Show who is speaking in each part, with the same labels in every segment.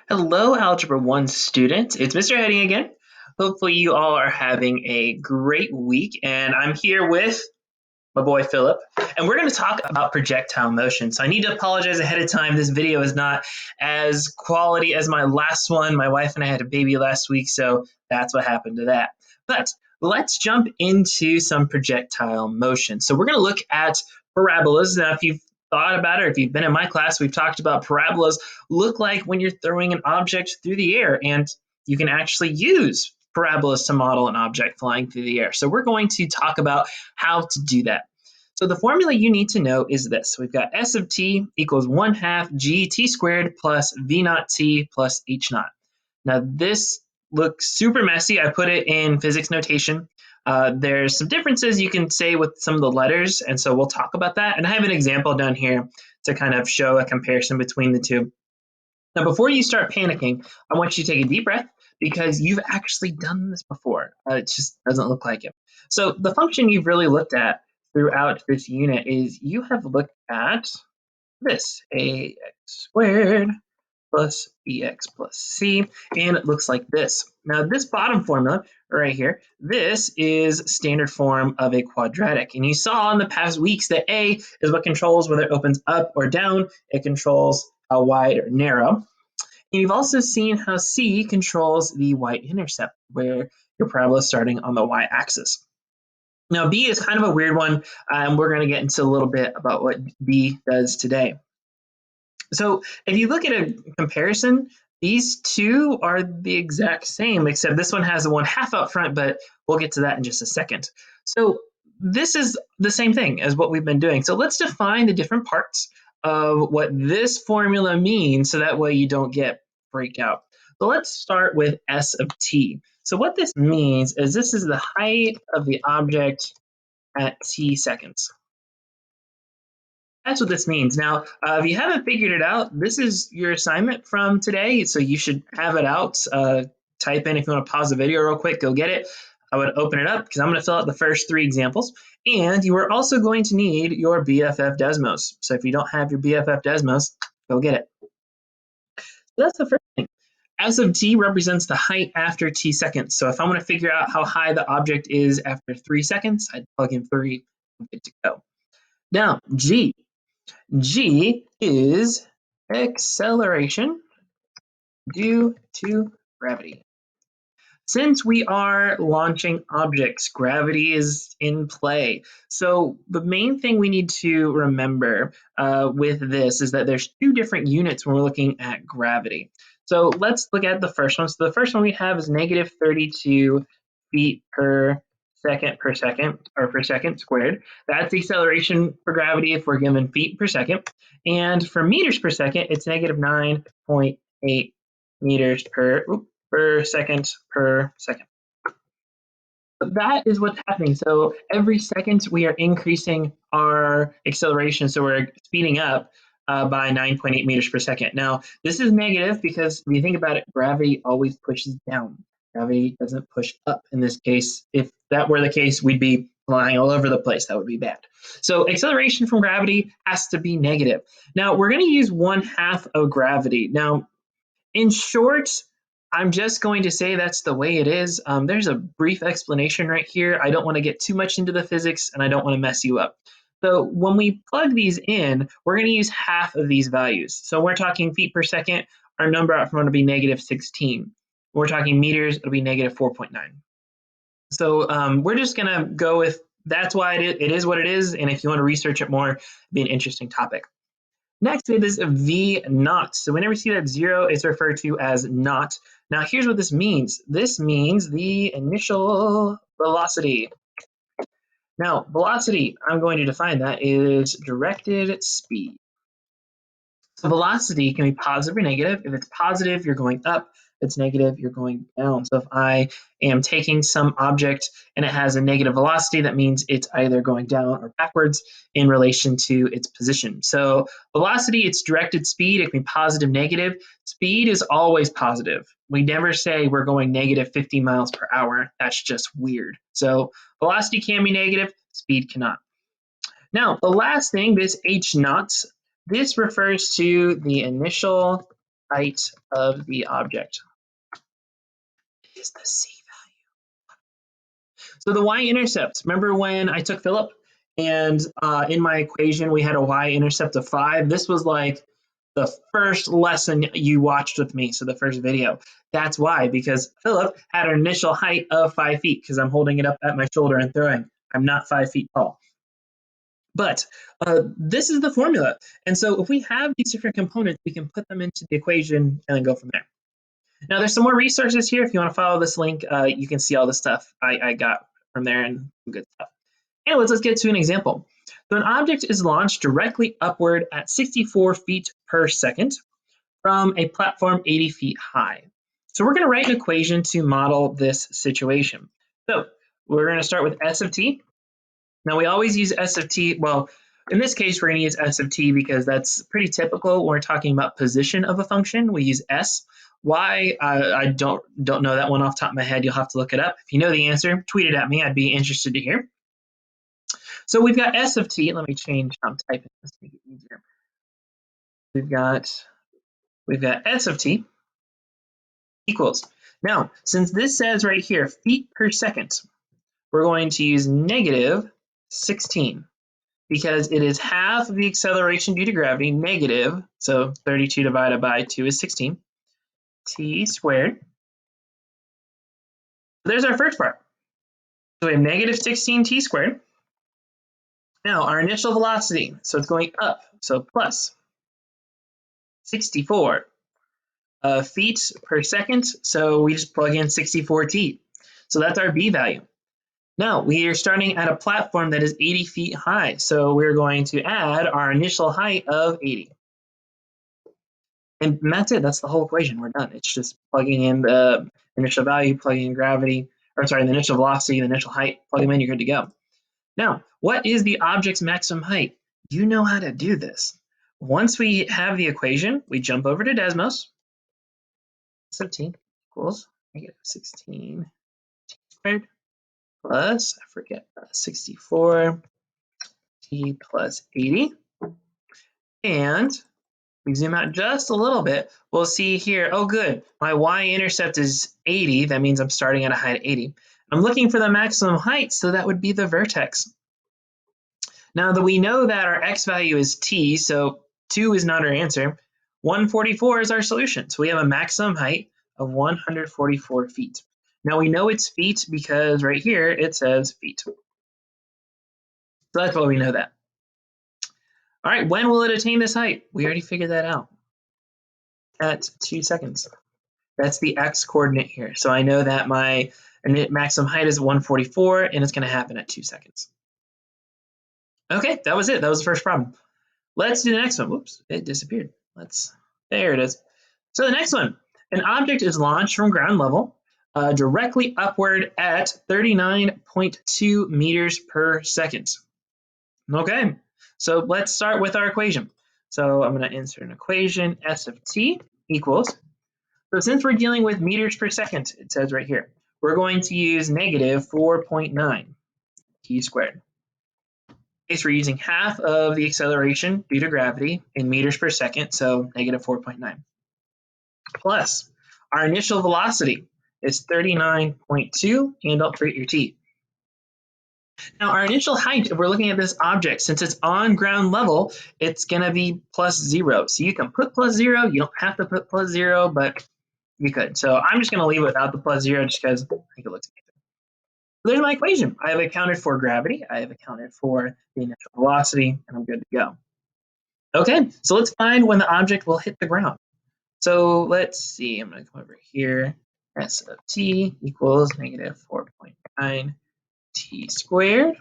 Speaker 1: Hello, Algebra 1 students. It's Mr. Heading again. Hopefully, you all are having a great week, and I'm here with my boy Philip, and we're going to talk about projectile motion. So, I need to apologize ahead of time. This video is not as quality as my last one. My wife and I had a baby last week, so that's what happened to that. But let's jump into some projectile motion. So, we're going to look at parabolas. Now, if you've thought about it, or if you've been in my class, we've talked about parabolas look like when you're throwing an object through the air, and you can actually use parabolas to model an object flying through the air. So we're going to talk about how to do that. So the formula you need to know is this. We've got S of t equals 1/2 gt squared plus v naught t plus h naught. Now this looks super messy. I put it in physics notation. There's some differences you can say with some of the letters, and so we'll talk about that. And I have an example down here to kind of show a comparison between the two. Now, before you start panicking, I want you to take a deep breath because you've actually done this before. It just doesn't look like it. So the function you've really looked at throughout this unit is you have looked at this, ax squared plus bx plus c, and it looks like this. Now, this bottom formula right here, this is standard form of a quadratic. And you saw in the past weeks that a is what controls whether it opens up or down. It controls how wide or narrow. And you've also seen how c controls the y-intercept, where your parabola is starting on the y-axis. Now, b is kind of a weird one, and we're going to get into a little bit about what b does today. So if you look at a comparison, these two are the exact same, except this one has a 1/2 up front, but we'll get to that in just a second. So this is the same thing as what we've been doing. So let's define the different parts of what this formula means so that way you don't get freaked out. So let's start with S of t. So what this means is this is the height of the object at t seconds. That's what this means. Now, if you haven't figured it out, this is your assignment from today, so you should have it out. Type in if you want to pause the video real quick, go get it. I would open it up because I'm going to fill out the first 3 examples. And you are also going to need your BFF Desmos. So if you don't have your BFF Desmos, go get it. So that's the first thing. S of t represents the height after t seconds. So if I want to figure out how high the object is after 3 seconds, I'd plug in 3 and get to go. Now, g. G is acceleration due to gravity. Since we are launching objects, gravity is in play. So the main thing we need to remember with this is that there's 2 different units when we're looking at gravity. So let's look at the first one. So the first one we have is negative 32 feet per second, or per second squared. That's the acceleration for gravity if we're given feet per second. And for meters per second, it's negative 9.8 meters per second. But that is what's happening. So every second we are increasing our acceleration. So we're speeding up by 9.8 meters per second. Now, this is negative because when you think about it, gravity always pushes down. Gravity doesn't push up in this case. If that were the case, we'd be flying all over the place. That would be bad. So acceleration from gravity has to be negative. Now, we're going to use 1/2 of gravity. Now, in short, I'm just going to say that's the way it is. There's a brief explanation right here. I don't want to get too much into the physics, and I don't want to mess you up. So when we plug these in, we're going to use half of these values. So we're talking feet per second. Our number out front will be negative 16. When we're talking meters, it'll be negative 4.9. So we're just going to go with that's why it is what it is. And if you want to research it more, it'd be an interesting topic. Next, it is V naught. So whenever you see that 0, it's referred to as naught. Now, here's what this means. This means the initial velocity. Now, velocity, I'm going to define that, is directed speed. So velocity can be positive or negative. If it's positive, you're going up. If it's negative, you're going down. So if I am taking some object and it has a negative velocity, that means it's either going down or backwards in relation to its position. So velocity, it's directed speed. It can be positive, negative. Speed is always positive. We never say we're going negative 50 miles per hour. That's just weird. So velocity can be negative, speed cannot. Now, the last thing, this h naught, this refers to the initial height of the object is the c value. So the y-intercept, remember when I took Philip and in my equation we had a y-intercept of 5? This was like the first lesson you watched with me, so the first video. That's why, because Philip had an initial height of 5 feet because I'm holding it up at my shoulder and throwing. I'm not 5 feet tall. But this is the formula. And so if we have these different components, we can put them into the equation and then go from there. Now, there's some more resources here. If you want to follow this link, you can see all the stuff I got from there and some good stuff. Anyways, let's get to an example. So an object is launched directly upward at 64 feet per second from a platform 80 feet high. So we're going to write an equation to model this situation. So we're going to start with S of t. Now we always use S of t. Well, in this case, we're going to use S of t because that's pretty typical when we're talking about position of a function. We use S. Why? I don't know that one off the top of my head. You'll have to look it up. If you know the answer, tweet it at me. I'd be interested to hear. So we've got S of t. Let me change how I'm typing this to make it easier. We've got S of t equals. Now, since this says right here, feet per second, we're going to use negative 16 because it is half of the acceleration due to gravity, negative, so 32 divided by 2 is 16, t squared. There's our first part. So we have negative 16 t squared. Now, our initial velocity, so it's going up, so plus 64 feet per second, so we just plug in 64t. So that's our b value. Now, we are starting at a platform that is 80 feet high, so we're going to add our initial height of 80. And that's it. That's the whole equation. We're done. It's just plugging in the initial value, plugging in gravity, or sorry, the initial velocity, the initial height, plug them in, you're good to go. Now, what is the object's maximum height? You know how to do this. Once we have the equation, we jump over to Desmos. 17 equals negative 16 t squared plus, 64 t plus 80. And we zoom out just a little bit, we'll see here, oh good, my y-intercept is 80. That means I'm starting at a height of 80. I'm looking for the maximum height, so that would be the vertex. Now that we know that our x value is t, so 2 is not our answer, 144 is our solution. So we have a maximum height of 144 feet. Now we know it's feet because right here it says feet. So that's why we know that. All right, when will it attain this height? We already figured that out. At 2 seconds. That's the x coordinate here. So I know that my maximum height is 144 and it's going to happen at 2 seconds. Okay, that was it. That was the first problem. Let's do the next one. Whoops, it disappeared. There it is. So the next one, an object is launched from ground level directly upward at 39.2 meters per second. Okay, so let's start with our equation. So I'm going to insert an equation, S of t equals. So since we're dealing with meters per second, it says right here, we're going to use negative 4.9 t squared. Okay, so we're using half of the acceleration due to gravity in meters per second, so negative 4.9. Plus, our initial velocity is 39.2, and don't forget your t. Now, our initial height, if we're looking at this object, since it's on ground level, it's going to be plus 0. So you can put plus 0. You don't have to put plus 0, but you could. So I'm just going to leave it without the plus 0 just because I think it looks good. There's my equation. I have accounted for gravity. I have accounted for the initial velocity, and I'm good to go. Okay, so let's find when the object will hit the ground. So let's see. I'm going to come over here. S of t equals negative 4.9 t squared.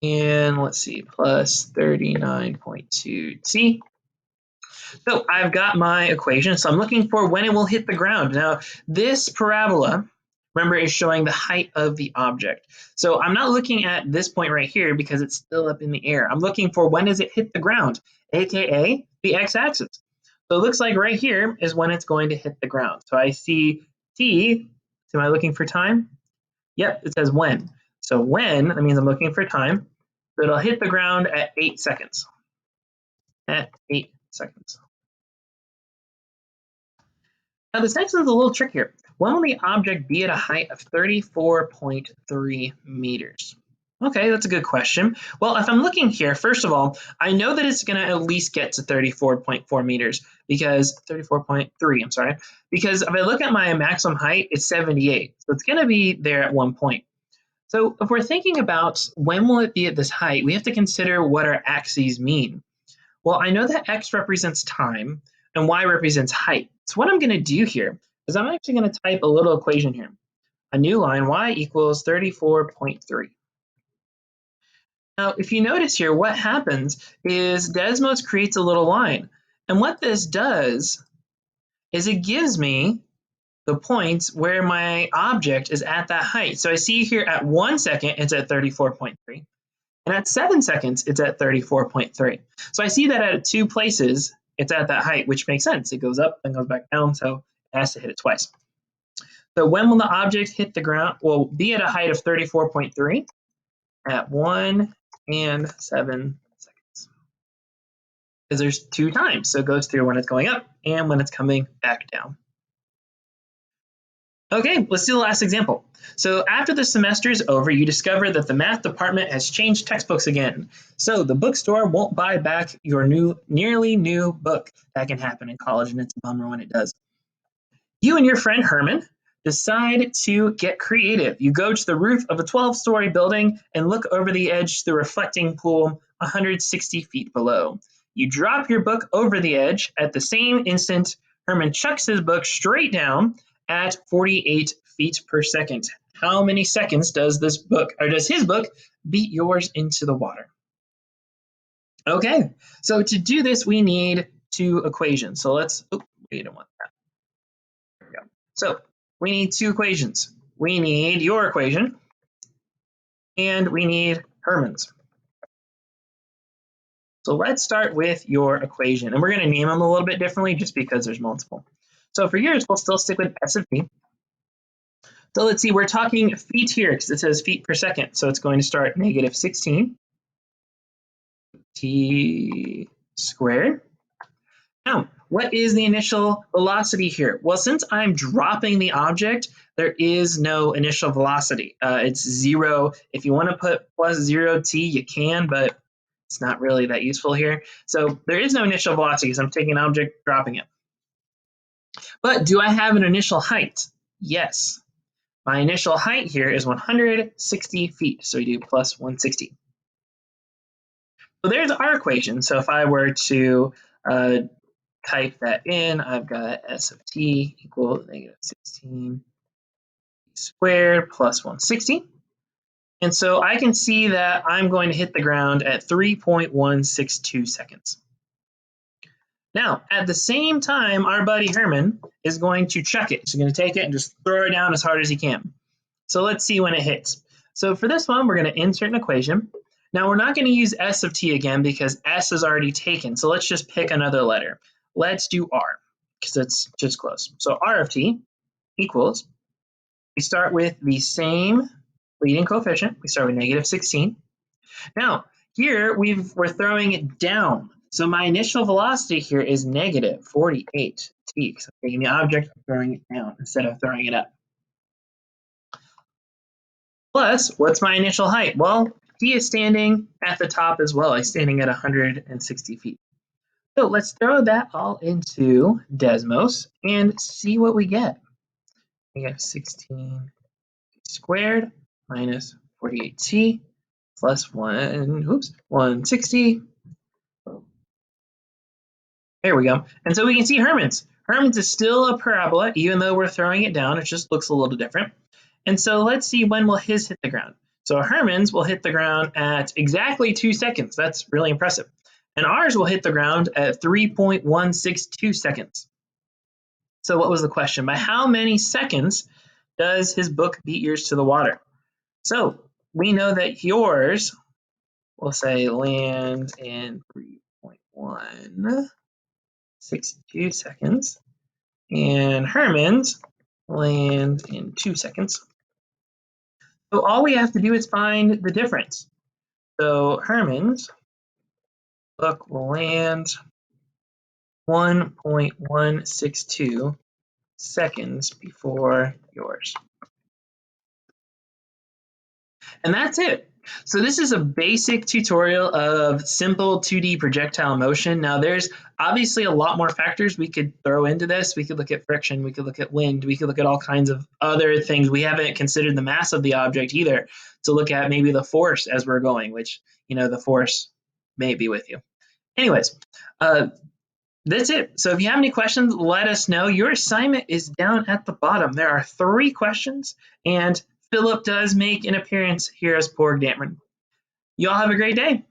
Speaker 1: And let's see, plus 39.2 t. So I've got my equation. So I'm looking for when it will hit the ground. Now, this parabola, remember, is showing the height of the object. So I'm not looking at this point right here because it's still up in the air. I'm looking for when does it hit the ground, aka the x-axis. So it looks like right here is when it's going to hit the ground. So I see t. So am I looking for time? Yep, it says when. So when, that means I'm looking for time. So it'll hit the ground at 8 seconds. At 8 seconds. Now this next one's a little trickier. When will the object be at a height of 34.3 meters? Okay, that's a good question. Well, if I'm looking here, first of all, I know that it's going to at least get to 34.4 meters because 34.3, I'm sorry, because if I look at my maximum height, it's 78. So it's going to be there at one point. So if we're thinking about when will it be at this height, we have to consider what our axes mean. Well, I know that x represents time and y represents height. So what I'm going to do here is I'm actually going to type a little equation here. A new line, y equals 34.3. Now, if you notice here, what happens is Desmos creates a little line. And what this does is it gives me the points where my object is at that height. So I see here at 1 second, it's at 34.3. And at 7 seconds, it's at 34.3. So I see that at 2 places, it's at that height, which makes sense. It goes up, then goes back down, so it has to hit it twice. So when will the object hit the ground? Well, be at a height of 34.3 at 1 and 7 seconds. Because there's 2 times. So it goes through when it's going up and when it's coming back down. Okay, let's do the last example. So after the semester is over, you discover that the math department has changed textbooks again. So the bookstore won't buy back your nearly new book. That can happen in college, and it's a bummer when it does. You and your friend Herman decide to get creative. You go to the roof of a 12-story building and look over the edge to the reflecting pool 160 feet below. You drop your book over the edge. At the same instant, Herman chucks his book straight down at 48 feet per second. How many seconds does his book beat yours into the water? Okay, so to do this, we need 2 equations. So we don't want that. There we go. So we need 2 equations. We need your equation, and we need Herman's. So let's start with your equation, and we're going to name them a little bit differently just because there's multiple. So for yours, we'll still stick with S of t. So let's see, we're talking feet here because it says feet per second. So it's going to start negative 16 t squared. Now, what is the initial velocity here? Well, since I'm dropping the object, there is no initial velocity. It's 0. If you want to put plus 0t, you can, but it's not really that useful here. So there is no initial velocity because I'm taking an object, dropping it. But do I have an initial height? Yes. My initial height here is 160 feet, so we do plus 160. So there's our equation. So if I were to type that in, I've got S of t equals negative 16 squared plus 160. And so I can see that I'm going to hit the ground at 3.162 seconds. Now, at the same time, our buddy Herman is going to chuck it. He's going to take it and just throw it down as hard as he can. So let's see when it hits. So for this one, we're going to insert an equation. Now, we're not going to use S of t again because S is already taken. So let's just pick another letter. Let's do R because it's just close. So R of t equals, we start with the same leading coefficient. We start with negative 16. Now, here we're throwing it down. So my initial velocity here is negative 48 t. So I'm taking the object and throwing it down instead of throwing it up. Plus, what's my initial height? Well, he is standing at the top as well. He's standing at 160 feet. So let's throw that all into Desmos and see what we get. We get 16 squared minus 48t plus 160. There we go. And so we can see Herman's. Herman's is still a parabola, even though we're throwing it down. It just looks a little different. And so let's see when will his hit the ground. So Herman's will hit the ground at exactly 2 seconds. That's really impressive. And ours will hit the ground at 3.162 seconds. So what was the question? By how many seconds does his book beat yours to the water? So we know that yours, we'll say, lands in 3.162 seconds, and Herman's lands in 2 seconds. So all we have to do is find the difference. So Herman's book will land 1.162 seconds before yours. And that's it. So this is a basic tutorial of simple 2D projectile motion. Now there's obviously a lot more factors we could throw into this. We could look at friction, we could look at wind, we could look at all kinds of other things. We haven't considered the mass of the object either, to look at maybe the force as we're going, which, you know, the force may be with you. Anyways, that's it. So if you have any questions, let us know. Your assignment is down at the bottom. There are 3 questions, and Philip does make an appearance here as Porg Dameron. You all have a great day.